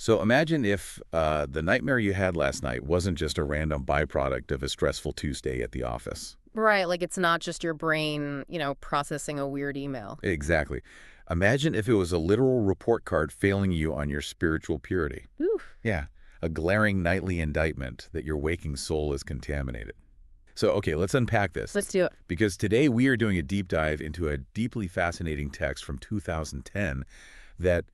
So imagine if the nightmare you had last night wasn't just a random byproduct of a stressful Tuesday at the office. Right, like it's not just your brain, processing a weird email. Exactly. Imagine if it was a literal report card failing you on your spiritual purity. Oof. Yeah, a glaring nightly indictment that your waking soul is contaminated. So, okay, let's unpack this. Let's do it. Because today we are doing a deep dive into a deeply fascinating text from 2010 that,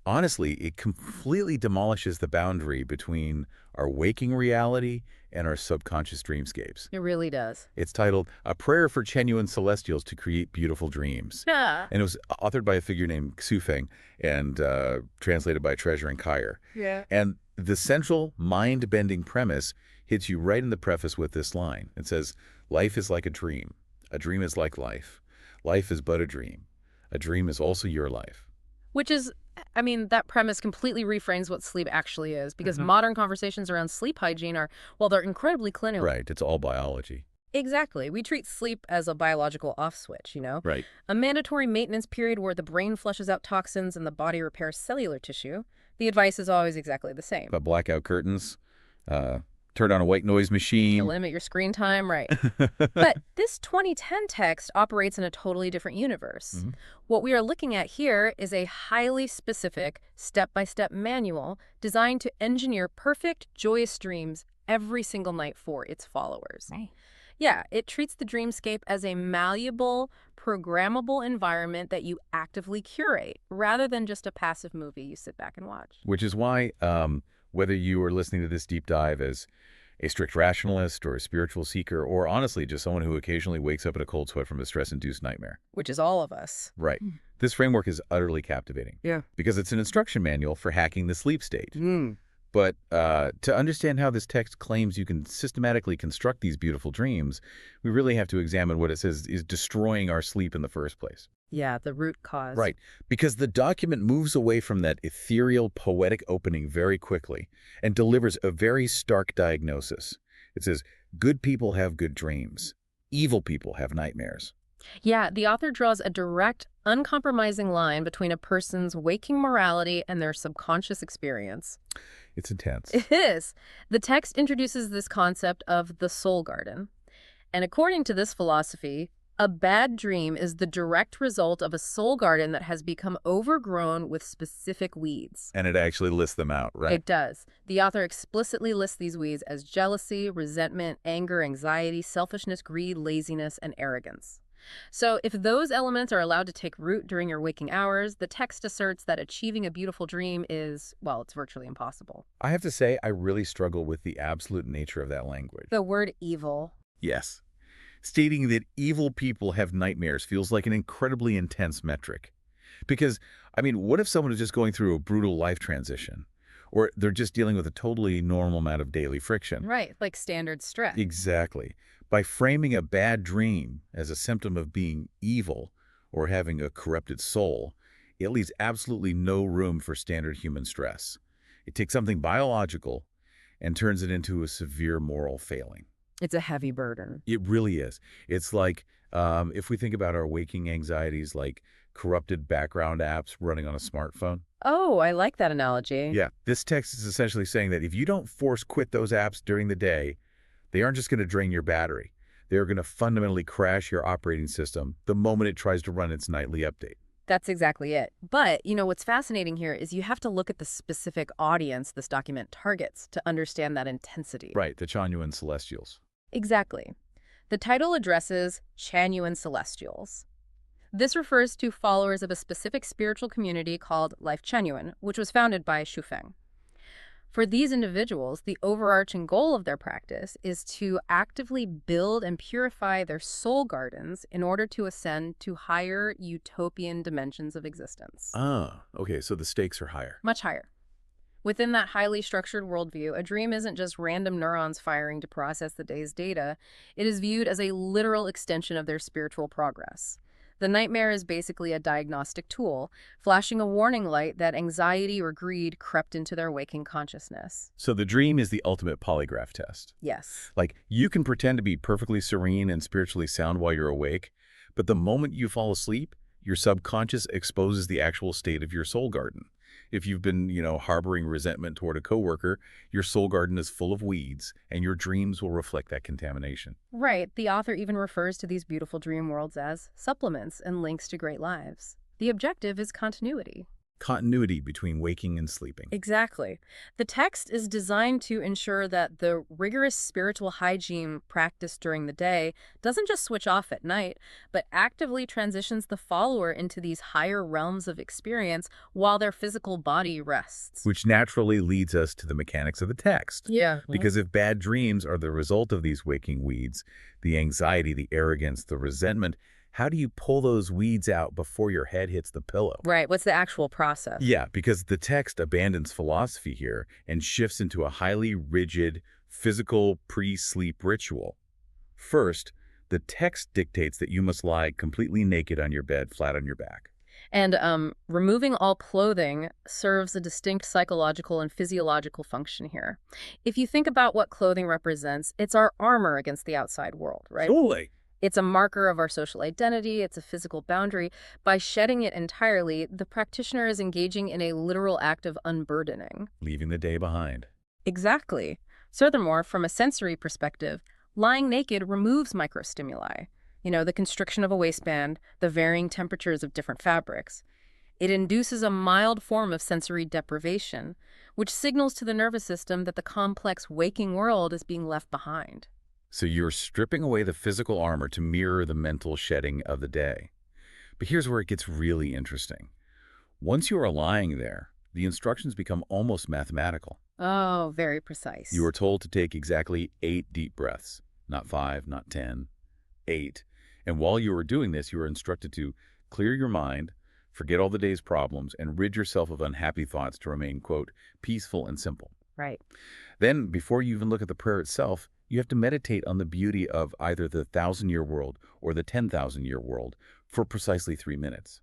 honestly, it completely demolishes the boundary between our waking reality and our subconscious dreamscapes. It really does. It's titled A Prayer for Chenyuan Celestials to Create Beautiful Dreams. Yeah. And it was authored by a figure named Xu Feng and translated by Treasure and Kyer. Yeah. And the central mind-bending premise hits you right in the preface with this line. It says, life is like a dream. A dream is like life. Life is but a dream. A dream is also your life. Which is, that premise completely reframes what sleep actually is, because modern conversations around sleep hygiene are, well, they're incredibly clinical. Right, it's all biology. Exactly. We treat sleep as a biological off switch, Right. A mandatory maintenance period where the brain flushes out toxins and the body repairs cellular tissue. The advice is always exactly the same. But blackout curtains, turn on a white noise machine. Limit your screen time, right. But this 2010 text operates in a totally different universe. What we are looking at here is a highly specific, step-by-step manual designed to engineer perfect, joyous dreams every single night for its followers. Right. Yeah, it treats the dreamscape as a malleable, programmable environment that you actively curate, rather than just a passive movie you sit back and watch. Which is why, whether you are listening to this deep dive as a strict rationalist or a spiritual seeker, or honestly just someone who occasionally wakes up in a cold sweat from a stress-induced nightmare. Which is all of us. Right. This framework is utterly captivating. Yeah. Because it's an instruction manual for hacking the sleep state. But to understand how this text claims you can systematically construct these beautiful dreams, we really have to examine what it says is destroying our sleep in the first place. Yeah, the root cause. Right, because the document moves away from that ethereal, poetic opening very quickly and delivers a very stark diagnosis. It says, good people have good dreams. Evil people have nightmares. Yeah, the author draws a direct, uncompromising line between a person's waking morality and their subconscious experience. It's intense. It is. The text introduces this concept of the soul garden. And according to this philosophy, a bad dream is the direct result of a soul garden that has become overgrown with specific weeds. And it actually lists them out, right? It does. The author explicitly lists these weeds as jealousy, resentment, anger, anxiety, selfishness, greed, laziness, and arrogance. So if those elements are allowed to take root during your waking hours, the text asserts that achieving a beautiful dream is, well, it's virtually impossible. I have to say, I really struggle with the absolute nature of that language. The word evil. Yes. Stating that evil people have nightmares feels like an incredibly intense metric. Because, what if someone is just going through a brutal life transition? Or they're just dealing with a totally normal amount of daily friction? Right, like standard stress. Exactly. By framing a bad dream as a symptom of being evil or having a corrupted soul, it leaves absolutely no room for standard human stress. It takes something biological and turns it into a severe moral failing. It's a heavy burden. It really is. It's like, if we think about our waking anxieties, like corrupted background apps running on a smartphone. Oh, I like that analogy. Yeah, this text is essentially saying that if you don't force quit those apps during the day, they aren't just going to drain your battery. They are going to fundamentally crash your operating system the moment it tries to run its nightly update. That's exactly it. But, what's fascinating here is you have to look at the specific audience this document targets to understand that intensity. Right, the Chanyuan Celestials. Exactly. The title addresses Chanyuan Celestials. This refers to followers of a specific spiritual community called Lifechanyuan, which was founded by Xu Feng. For these individuals, the overarching goal of their practice is to actively build and purify their soul gardens in order to ascend to higher utopian dimensions of existence. Ah, okay, so the stakes are higher. Much higher. Within that highly structured worldview, a dream isn't just random neurons firing to process the day's data. It is viewed as a literal extension of their spiritual progress. The nightmare is basically a diagnostic tool, flashing a warning light that anxiety or greed crept into their waking consciousness. So the dream is the ultimate polygraph test. Yes. Like, you can pretend to be perfectly serene and spiritually sound while you're awake, but the moment you fall asleep, your subconscious exposes the actual state of your soul garden. If you've been, harboring resentment toward a coworker, your soul garden is full of weeds, and your dreams will reflect that contamination. Right, the author even refers to these beautiful dream worlds as supplements and links to great lives. The objective is continuity. Continuity between waking and sleeping. Exactly. The text is designed to ensure that the rigorous spiritual hygiene practiced during the day doesn't just switch off at night, but actively transitions the follower into these higher realms of experience while their physical body rests. Which naturally leads us to the mechanics of the text. Yeah. Because if bad dreams are the result of these waking weeds, the anxiety, the arrogance, the resentment, how do you pull those weeds out before your head hits the pillow? Right. What's the actual process? Yeah, because the text abandons philosophy here and shifts into a highly rigid, physical pre-sleep ritual. First, the text dictates that you must lie completely naked on your bed, flat on your back. And removing all clothing serves a distinct psychological and physiological function here. If you think about what clothing represents, it's our armor against the outside world, right? Totally. It's a marker of our social identity. It's a physical boundary. By shedding it entirely, the practitioner is engaging in a literal act of unburdening. Leaving the day behind. Exactly. Furthermore, from a sensory perspective, lying naked removes microstimuli. The constriction of a waistband, the varying temperatures of different fabrics. It induces a mild form of sensory deprivation, which signals to the nervous system that the complex waking world is being left behind. So you're stripping away the physical armor to mirror the mental shedding of the day. But here's where it gets really interesting. Once you are lying there, the instructions become almost mathematical. Oh, very precise. You are told to take exactly 8 deep breaths, not 5, not 10, 8. And while you are doing this, you are instructed to clear your mind, forget all the day's problems, and rid yourself of unhappy thoughts to remain, quote, peaceful and simple. Right. Then, before you even look at the prayer itself, you have to meditate on the beauty of either the 1,000-year world or the 10,000-year world for precisely 3 minutes.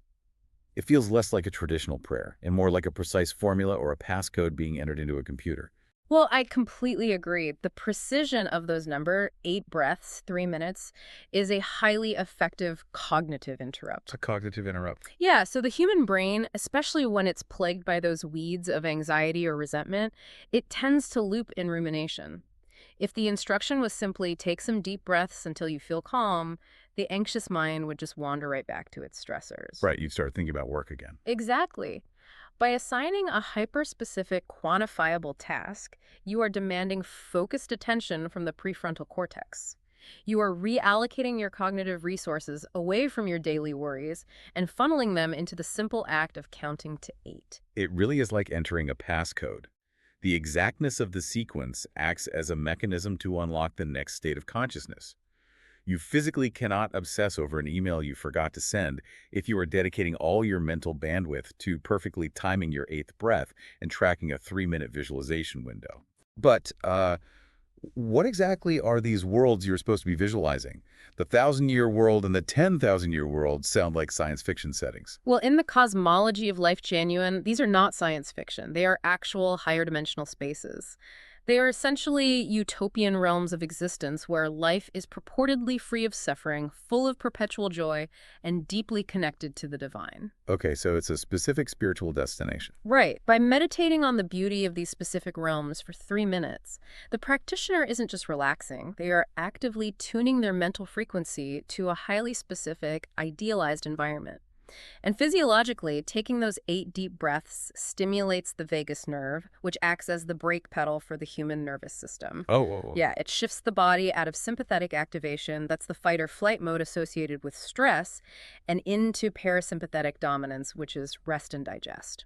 It feels less like a traditional prayer and more like a precise formula or a passcode being entered into a computer. Well, I completely agree. The precision of those number, 8 breaths, 3 minutes, is a highly effective cognitive interrupt. A cognitive interrupt. Yeah, so the human brain, especially when it's plagued by those weeds of anxiety or resentment, it tends to loop in rumination. If the instruction was simply take some deep breaths until you feel calm, the anxious mind would just wander right back to its stressors. Right, you'd start thinking about work again. Exactly. By assigning a hyper-specific, quantifiable task, you are demanding focused attention from the prefrontal cortex. You are reallocating your cognitive resources away from your daily worries and funneling them into the simple act of counting to 8. It really is like entering a passcode. The exactness of the sequence acts as a mechanism to unlock the next state of consciousness. You physically cannot obsess over an email you forgot to send if you are dedicating all your mental bandwidth to perfectly timing your 8th breath and tracking a 3-minute visualization window. But what exactly are these worlds you're supposed to be visualizing? The 1,000-year world and the 10,000-year world sound like science fiction settings. Well, in the cosmology of Lifechanyuan, these are not science fiction. They are actual higher dimensional spaces. They are essentially utopian realms of existence where life is purportedly free of suffering, full of perpetual joy, and deeply connected to the divine. Okay, so it's a specific spiritual destination. Right. By meditating on the beauty of these specific realms for 3 minutes, the practitioner isn't just relaxing. They are actively tuning their mental frequency to a highly specific, idealized environment. And physiologically, taking those 8 deep breaths stimulates the vagus nerve, which acts as the brake pedal for the human nervous system. Oh. Yeah, it shifts the body out of sympathetic activation, that's the fight or flight mode associated with stress, and into parasympathetic dominance, which is rest and digest.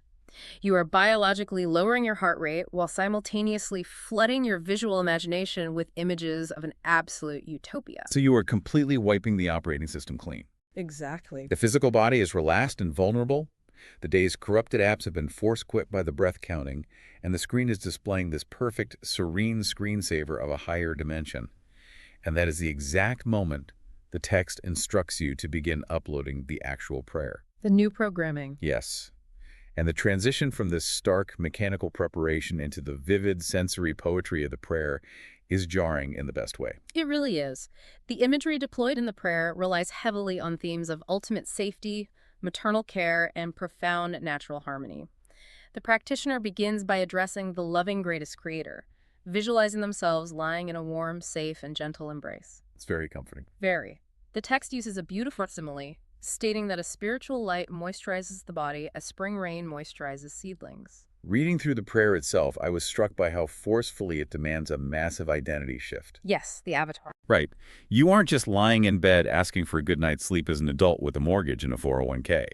You are biologically lowering your heart rate while simultaneously flooding your visual imagination with images of an absolute utopia. So you are completely wiping the operating system clean. Exactly. The physical body is relaxed and vulnerable. The day's corrupted apps have been force-quit by the breath counting, and the screen is displaying this perfect, serene screensaver of a higher dimension. And that is the exact moment the text instructs you to begin uploading the actual prayer. The new programming. Yes. And the transition from this stark mechanical preparation into the vivid sensory poetry of the prayer is jarring in the best way. It really is. The imagery deployed in the prayer relies heavily on themes of ultimate safety, maternal care, and profound natural harmony. The practitioner begins by addressing the loving greatest creator, visualizing themselves lying in a warm, safe, and gentle embrace. It's very comforting. Very. The text uses a beautiful simile, stating that a spiritual light moisturizes the body as spring rain moisturizes seedlings. Reading through the prayer itself, I was struck by how forcefully it demands a massive identity shift. Yes, the avatar. Right. You aren't just lying in bed asking for a good night's sleep as an adult with a mortgage and a 401k.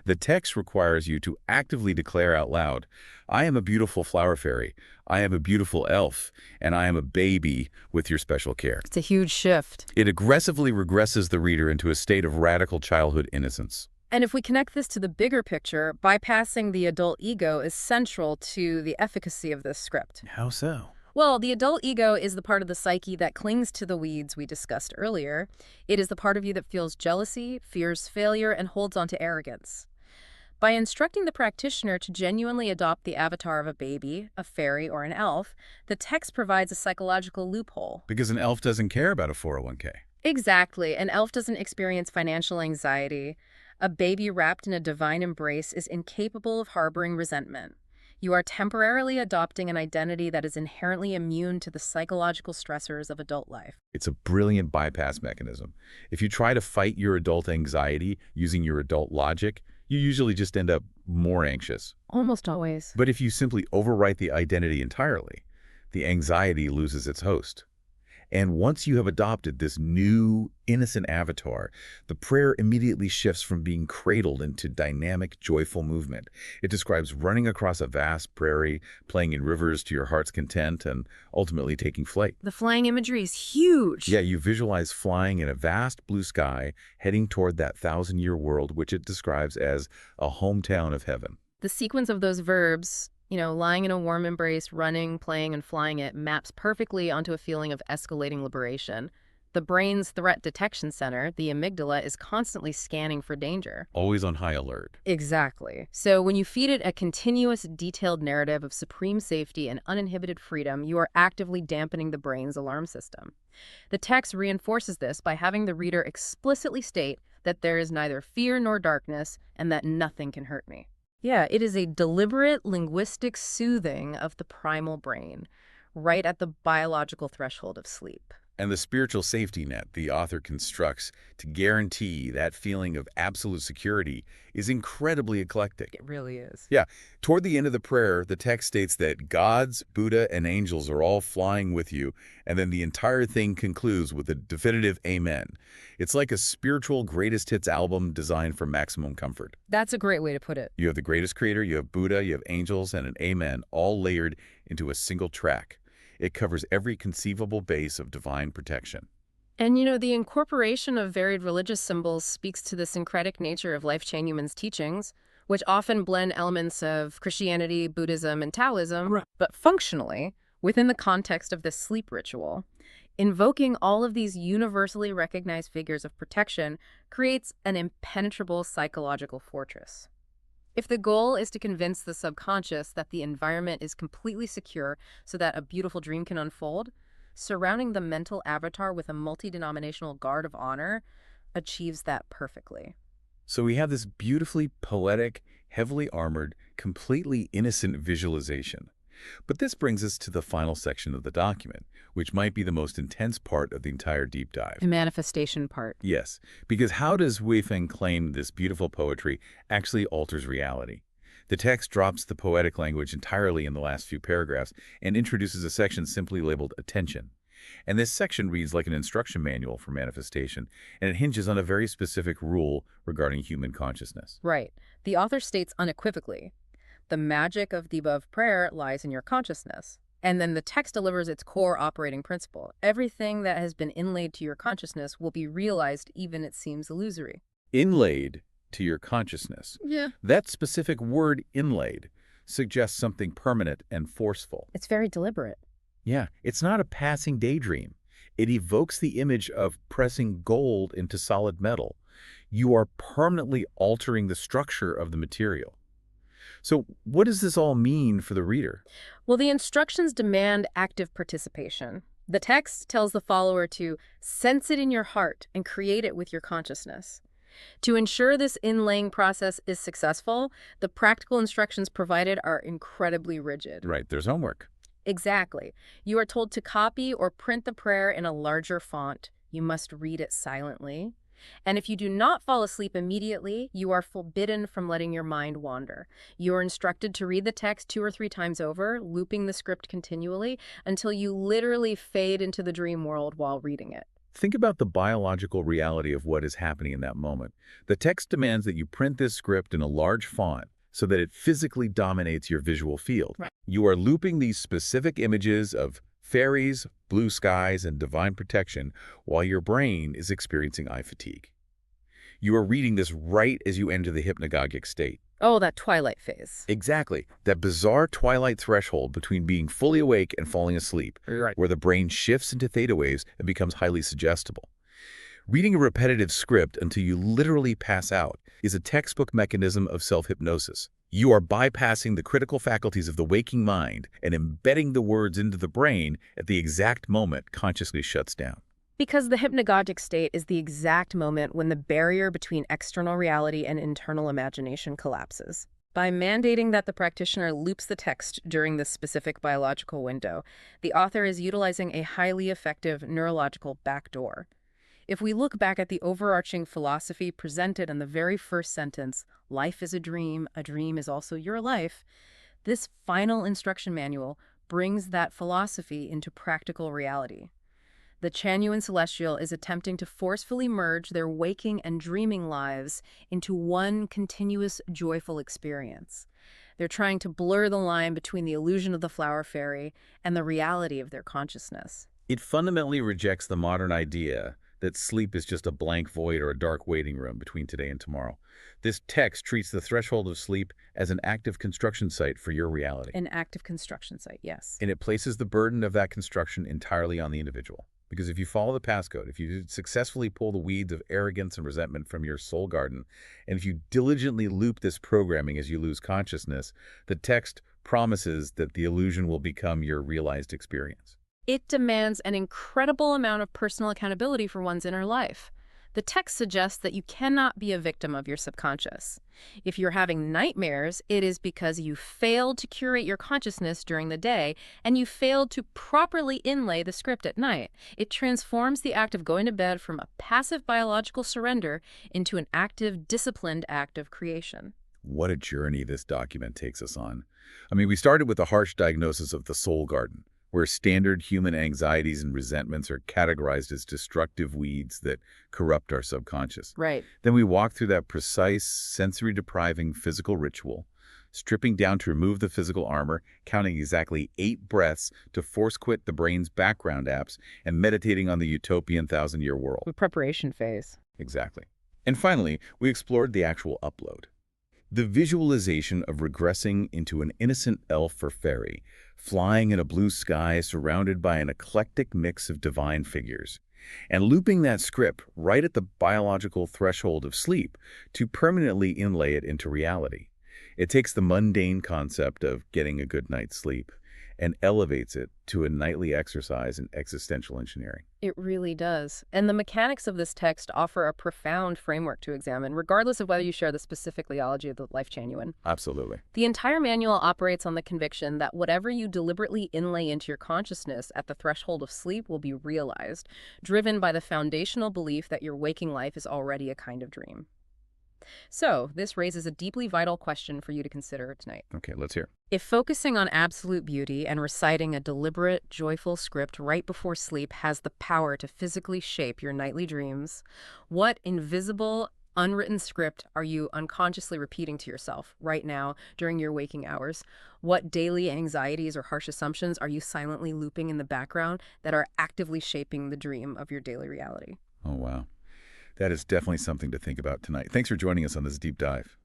The text requires you to actively declare out loud, I am a beautiful flower fairy, I am a beautiful elf, and I am a baby with your special care. It's a huge shift. It aggressively regresses the reader into a state of radical childhood innocence. And if we connect this to the bigger picture, bypassing the adult ego is central to the efficacy of this script. How so? Well, the adult ego is the part of the psyche that clings to the weeds we discussed earlier. It is the part of you that feels jealousy, fears failure, and holds on to arrogance. By instructing the practitioner to genuinely adopt the avatar of a baby, a fairy, or an elf, the text provides a psychological loophole. Because an elf doesn't care about a 401k. Exactly. An elf doesn't experience financial anxiety. A baby wrapped in a divine embrace is incapable of harboring resentment. You are temporarily adopting an identity that is inherently immune to the psychological stressors of adult life. It's a brilliant bypass mechanism. If you try to fight your adult anxiety using your adult logic, you usually just end up more anxious. Almost always. But if you simply overwrite the identity entirely, the anxiety loses its host. And once you have adopted this new, innocent avatar, the prayer immediately shifts from being cradled into dynamic, joyful movement. It describes running across a vast prairie, playing in rivers to your heart's content, and ultimately taking flight. The flying imagery is huge. Yeah, you visualize flying in a vast blue sky, heading toward that 1,000-year world, which it describes as a hometown of heaven. The sequence of those verbs, lying in a warm embrace, running, playing, and flying it, maps perfectly onto a feeling of escalating liberation. The brain's threat detection center, the amygdala, is constantly scanning for danger. Always on high alert. Exactly. So when you feed it a continuous, detailed narrative of supreme safety and uninhibited freedom, you are actively dampening the brain's alarm system. The text reinforces this by having the reader explicitly state that there is neither fear nor darkness and that nothing can hurt me. Yeah, it is a deliberate linguistic soothing of the primal brain, right at the biological threshold of sleep. And the spiritual safety net the author constructs to guarantee that feeling of absolute security is incredibly eclectic. It really is. Yeah, toward the end of the prayer, the text states that gods, Buddha, and angels are all flying with you, and then the entire thing concludes with a definitive amen. It's like a spiritual greatest hits album designed for maximum comfort. That's a great way to put it. You have the greatest creator, you have Buddha, you have angels, and an amen, all layered into a single track. It covers every conceivable base of divine protection. And the incorporation of varied religious symbols speaks to the syncretic nature of Lifechanyuan's teachings, which often blend elements of Christianity, Buddhism, and Taoism, right, but functionally, within the context of this sleep ritual. Invoking all of these universally recognized figures of protection creates an impenetrable psychological fortress. If the goal is to convince the subconscious that the environment is completely secure so that a beautiful dream can unfold, surrounding the mental avatar with a multi-denominational guard of honor achieves that perfectly. So we have this beautifully poetic, heavily armored, completely innocent visualization. But this brings us to the final section of the document, which might be the most intense part of the entire deep dive. The manifestation part. Yes, because how does Weifeng claim this beautiful poetry actually alters reality? The text drops the poetic language entirely in the last few paragraphs and introduces a section simply labeled Attention. And this section reads like an instruction manual for manifestation, and it hinges on a very specific rule regarding human consciousness. Right. The author states unequivocally, the magic of the above prayer lies in your consciousness. And then the text delivers its core operating principle. Everything that has been inlaid to your consciousness will be realized even it seems illusory. Inlaid to your consciousness. Yeah. That specific word, inlaid, suggests something permanent and forceful. It's very deliberate. Yeah, it's not a passing daydream. It evokes the image of pressing gold into solid metal. You are permanently altering the structure of the material. So what does this all mean for the reader? Well, the instructions demand active participation. The text tells the follower to sense it in your heart and create it with your consciousness. To ensure this inlaying process is successful, the practical instructions provided are incredibly rigid. Right, there's homework. Exactly. You are told to copy or print the prayer in a larger font. You must read it silently. And if you do not fall asleep immediately, you are forbidden from letting your mind wander. You are instructed to read the text 2 or 3 times over, looping the script continually until you literally fade into the dream world while reading it. Think about the biological reality of what is happening in that moment. The text demands that you print this script in a large font so that it physically dominates your visual field. Right. You are looping these specific images of fairies, blue skies, and divine protection while your brain is experiencing eye fatigue. You are reading this right as you enter the hypnagogic state. Oh, that twilight phase. Exactly. That bizarre twilight threshold between being fully awake and falling asleep, Right. where the brain shifts into theta waves and becomes highly suggestible. Reading a repetitive script until you literally pass out is a textbook mechanism of self-hypnosis. You are bypassing the critical faculties of the waking mind and embedding the words into the brain at the exact moment consciousness shuts down. Because the hypnagogic state is the exact moment when the barrier between external reality and internal imagination collapses. By mandating that the practitioner loops the text during this specific biological window, the author is utilizing a highly effective neurological backdoor. If we look back at the overarching philosophy presented in the very first sentence, life is a dream is also your life, this final instruction manual brings that philosophy into practical reality. The Chanyuan Celestial is attempting to forcefully merge their waking and dreaming lives into one continuous, joyful experience. They're trying to blur the line between the illusion of the flower fairy and the reality of their consciousness. It fundamentally rejects the modern idea that sleep is just a blank void or a dark waiting room between today and tomorrow. This text treats the threshold of sleep as an active construction site for your reality, An active construction site, yes. and it places the burden of that construction entirely on the individual. Because if you follow the passcode, if you successfully pull the weeds of arrogance and resentment from your soul garden, and if you diligently loop this programming as you lose consciousness, the text promises that the illusion will become your realized experience. It demands an incredible amount of personal accountability for one's inner life. The text suggests that you cannot be a victim of your subconscious. If you're having nightmares, it is because you failed to curate your consciousness during the day and you failed to properly inlay the script at night. It transforms the act of going to bed from a passive biological surrender into an active, disciplined act of creation. What a journey this document takes us on. I mean, we started with the harsh diagnosis of the soul garden, where standard human anxieties and resentments are categorized as destructive weeds that corrupt our subconscious. Right. Then we walk through that precise, sensory-depriving physical ritual, stripping down to remove the physical armor, counting exactly 8 breaths to force quit the brain's background apps, and meditating on the utopian thousand-year world. The preparation phase. Exactly. And finally, we explored the actual upload. The visualization of regressing into an innocent elf or fairy, flying in a blue sky surrounded by an eclectic mix of divine figures, and looping that script right at the biological threshold of sleep to permanently inlay it into reality. It takes the mundane concept of getting a good night's sleep and elevates it to a nightly exercise in existential engineering. It really does. And the mechanics of this text offer a profound framework to examine, regardless of whether you share the specific theology of the Lifechanyuan. Absolutely. The entire manual operates on the conviction that whatever you deliberately inlay into your consciousness at the threshold of sleep will be realized, driven by the foundational belief that your waking life is already a kind of dream. So, this raises a deeply vital question for you to consider tonight. Okay, let's hear. If focusing on absolute beauty and reciting a deliberate, joyful script right before sleep has the power to physically shape your nightly dreams, what invisible, unwritten script are you unconsciously repeating to yourself right now during your waking hours? What daily anxieties or harsh assumptions are you silently looping in the background that are actively shaping the dream of your daily reality? Oh, wow. That is definitely something to think about tonight. Thanks for joining us on this deep dive.